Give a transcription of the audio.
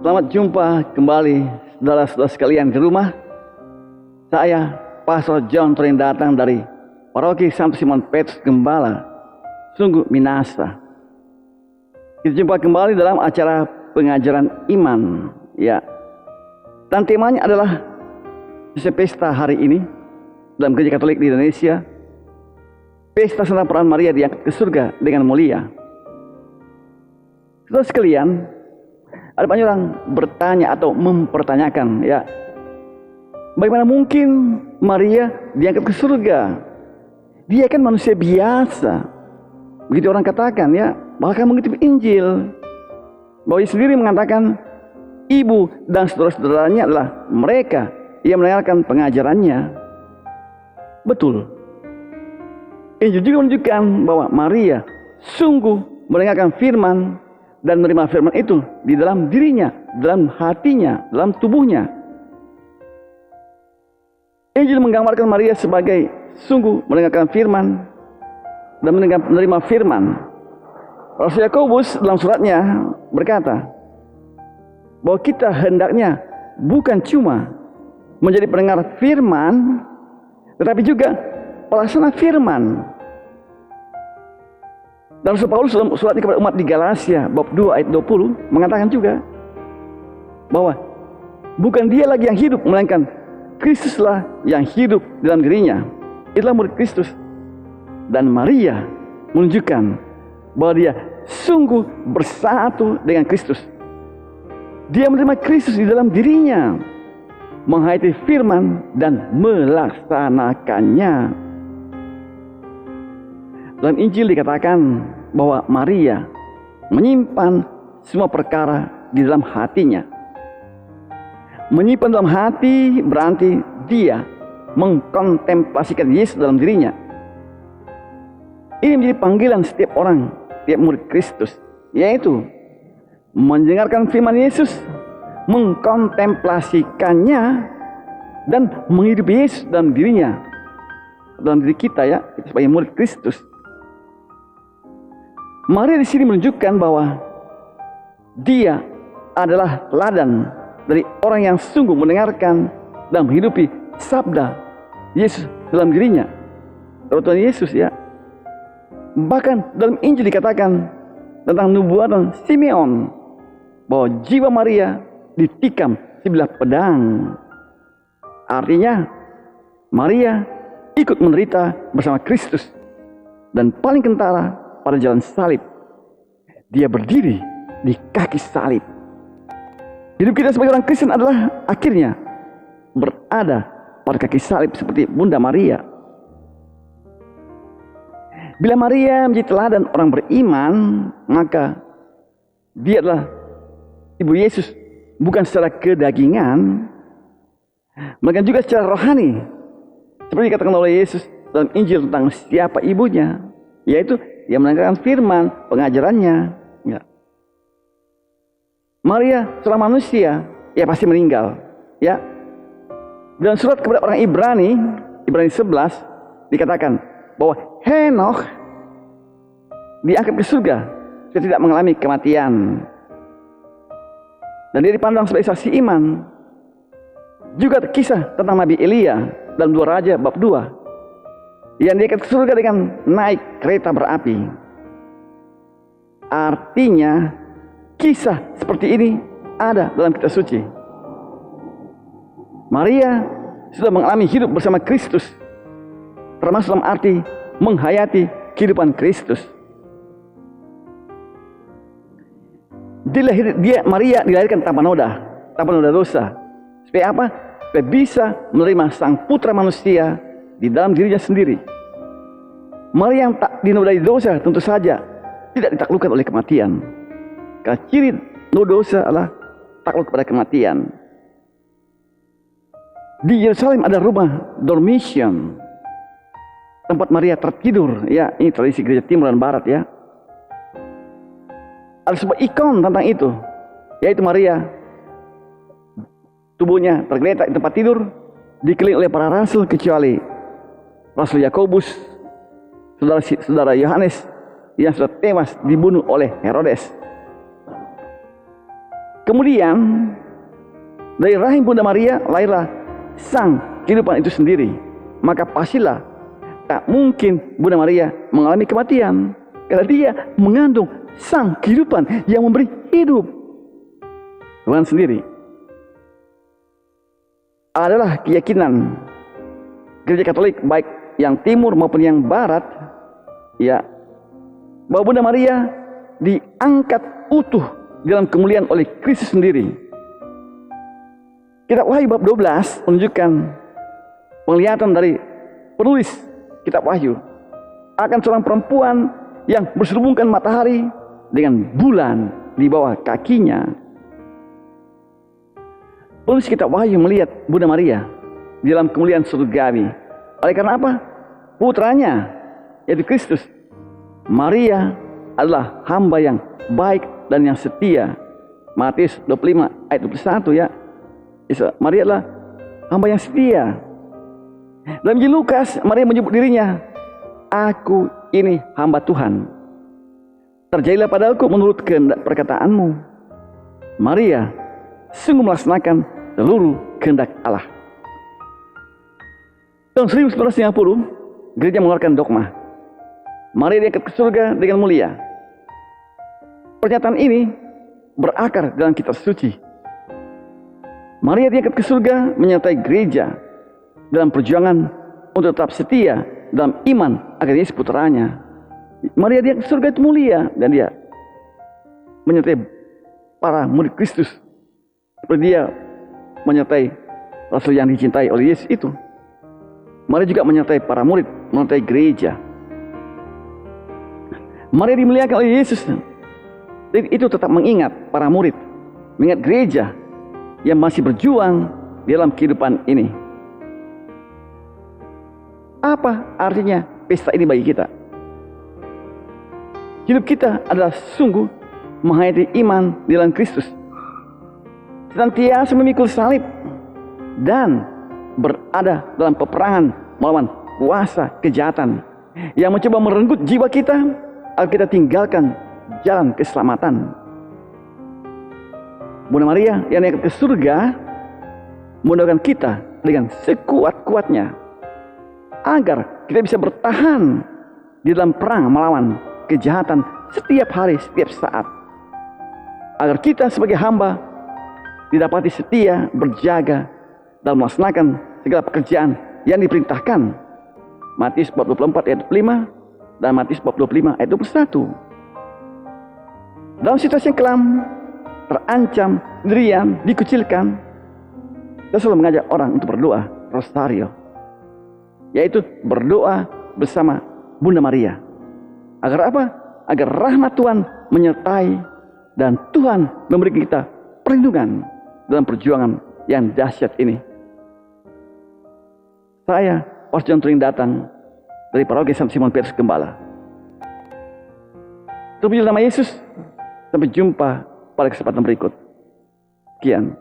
Selamat jumpa kembali saudara-saudara sekalian di rumah. Saya Pastor John Torin datang dari Paroki Santo Simon Petrus Gembala, Sungguh Minasa. Kita jumpa kembali dalam acara pengajaran iman, ya. Dan temanya adalah pesta hari ini dalam Gereja Katolik di Indonesia, Pesta Santa Peran Maria diangkat ke surga dengan mulia. Saudara sekalian, ada banyak orang bertanya atau mempertanyakan, ya, bagaimana mungkin Maria diangkat ke surga? Dia kan manusia biasa. Begitu orang katakan, ya. Bahkan mengutip Injil, bahwa ia sendiri mengatakan ibu dan saudara-saudaranya adalah mereka yang mendengarkan pengajarannya. Betul. Injil juga menunjukkan bahwa Maria sungguh mendengarkan firman dan menerima firman itu di dalam dirinya, dalam hatinya, dalam tubuhnya. Injil menggambarkan Maria sebagai sungguh mendengarkan firman dan menerima firman. Rasul Yakobus dalam suratnya berkata bahwa kita hendaknya bukan cuma menjadi pendengar firman, tetapi juga pelaksana firman. Dan Rasul Paulus dalam suratnya kepada umat di Galatia bab 2 ayat 20 mengatakan juga bahwa bukan dia lagi yang hidup, melainkan Kristuslah yang hidup dalam dirinya. Itulah murid Kristus. Dan Maria menunjukkan bahwa dia sungguh bersatu dengan Kristus. Dia menerima Kristus di dalam dirinya, menghayati firman dan melaksanakannya. Dalam Injil dikatakan bahwa Maria menyimpan semua perkara di dalam hatinya. Menyimpan dalam hati berarti dia mengkontemplasikan Yesus dalam dirinya. Ini menjadi panggilan setiap orang, setiap murid Kristus, yaitu mendengarkan firman Yesus, mengkontemplasikannya, dan menghidupi Yesus dalam dirinya, dalam diri kita, ya, kita sebagai murid Kristus. Maria di sini menunjukkan bahwa dia adalah teladan dari orang yang sungguh mendengarkan dan menghidupi sabda Yesus dalam dirinya, Tuhan Yesus, ya. Bahkan dalam Injil dikatakan tentang nubuatan Simeon bahwa jiwa Maria ditikam sebilah pedang. Artinya Maria ikut menderita bersama Kristus, dan paling kentara pada jalan salib, dia berdiri di kaki salib. Hidup kita sebagai orang Kristen adalah akhirnya berada pada kaki salib seperti Bunda Maria. Bila Maria menjadi teladan orang beriman, maka dia adalah Ibu Yesus, bukan secara kedagingan, melainkan juga secara rohani. Seperti dikatakan oleh Yesus dalam Injil tentang siapa ibunya, yaitu yang mendengarkan firman, pengajarannya, ya. Maria seorang manusia, ya pasti meninggal, ya. Dalam surat kepada orang Ibrani 11 dikatakan bahwa Henokh diangkat ke surga, dia tidak mengalami kematian, dan dia dipandang sebagai saksi iman. Juga kisah tentang Nabi Elia dalam 2 Raja bab 2 yang diangkat ke surga dengan naik kereta berapi. Artinya kisah seperti ini ada dalam kitab suci. Maria sudah mengalami hidup bersama Kristus, termasuk dalam arti menghayati kehidupan Kristus. Maria dilahirkan tanpa noda dosa. Supaya apa? Supaya bisa menerima sang putra manusia di dalam dirinya sendiri. Maria yang tak dinodai dosa tentu saja tidak ditaklukkan oleh kematian. Karena ciri no dosa adalah takluk pada kematian. Di Yerusalem ada rumah dormition, tempat Maria tertidur, ya. Ini tradisi gereja timur dan barat, ya. Ada sebuah ikon tentang itu, yaitu Maria tubuhnya tergeletak di tempat tidur, dikelilingi oleh para rasul kecuali Rasul Yakobus, saudara Yohanes yang sudah tewas dibunuh oleh Herodes. Kemudian dari rahim Bunda Maria lahirlah sang kehidupan itu sendiri. Maka pastilah tak mungkin Bunda Maria mengalami kematian, karena dia mengandung sang kehidupan yang memberi hidup. Tuhan sendiri adalah keyakinan Gereja Katolik baik yang timur maupun yang barat, ya, bahwa Bunda Maria diangkat utuh dalam kemuliaan oleh Kristus sendiri. Kitab Wahyu bab 12 menunjukkan penglihatan dari penulis Kitab Wahyu akan seorang perempuan yang berselubungkan matahari dengan bulan di bawah kakinya. Penulis Kitab Wahyu melihat Bunda Maria di dalam kemuliaan surgawi. Oleh karena apa? Putranya, yaitu Kristus. Maria adalah hamba yang baik dan yang setia. Matius 25 ayat 21 ya. Maria adalah hamba yang setia. Dalam Injil Lukas, Maria menyebut dirinya, "Aku ini hamba Tuhan. Terjadilah padaku menurut kehendak perkataanmu." Maria sungguh melaksanakan seluruh kehendak Allah. Tahun 1950, gereja mengeluarkan dogma Maria diangkat ke surga dengan mulia. Pernyataan ini berakar dalam kitab suci. Maria diangkat ke surga menyertai gereja dalam perjuangan untuk tetap setia dalam iman agar Yesus putranya. Maria diangkat ke surga itu mulia, dan dia menyertai para murid Kristus seperti dia menyertai Rasul yang dicintai oleh Yesus itu. Maria juga menyertai para murid, menyertai gereja. Maria dimuliakan oleh Yesus. Dan itu tetap mengingat para murid, mengingat gereja yang masih berjuang dalam kehidupan ini. Apa artinya pesta ini bagi kita? Hidup kita adalah sungguh menghayati iman di dalam Kristus, senantiasa memikul salib dan berada dalam peperangan melawan kuasa kejahatan yang mencoba merenggut jiwa kita agar kita tinggalkan jalan keselamatan. Bunda Maria yang naik ke surga mendoakan kita dengan sekuat-kuatnya agar kita bisa bertahan di dalam perang melawan kejahatan setiap hari, setiap saat, agar kita sebagai hamba didapati setia berjaga dalam melaksanakan segala pekerjaan yang diperintahkan. Matius 24 ayat 5 dan Matius 25 ayat 21. Dalam situasi yang kelam, terancam, sendirian, dikucilkan, kita selalu mengajak orang untuk berdoa rosario, yaitu berdoa bersama Bunda Maria. Agar apa? Agar rahmat Tuhan menyertai dan Tuhan memberi kita perlindungan dalam perjuangan yang dahsyat ini. Saya, Pastor John Turing, datang dari Paroki Santo Simon Petrus Gembala. Terpuji nama Yesus. Sampai jumpa pada kesempatan berikut. Sekian.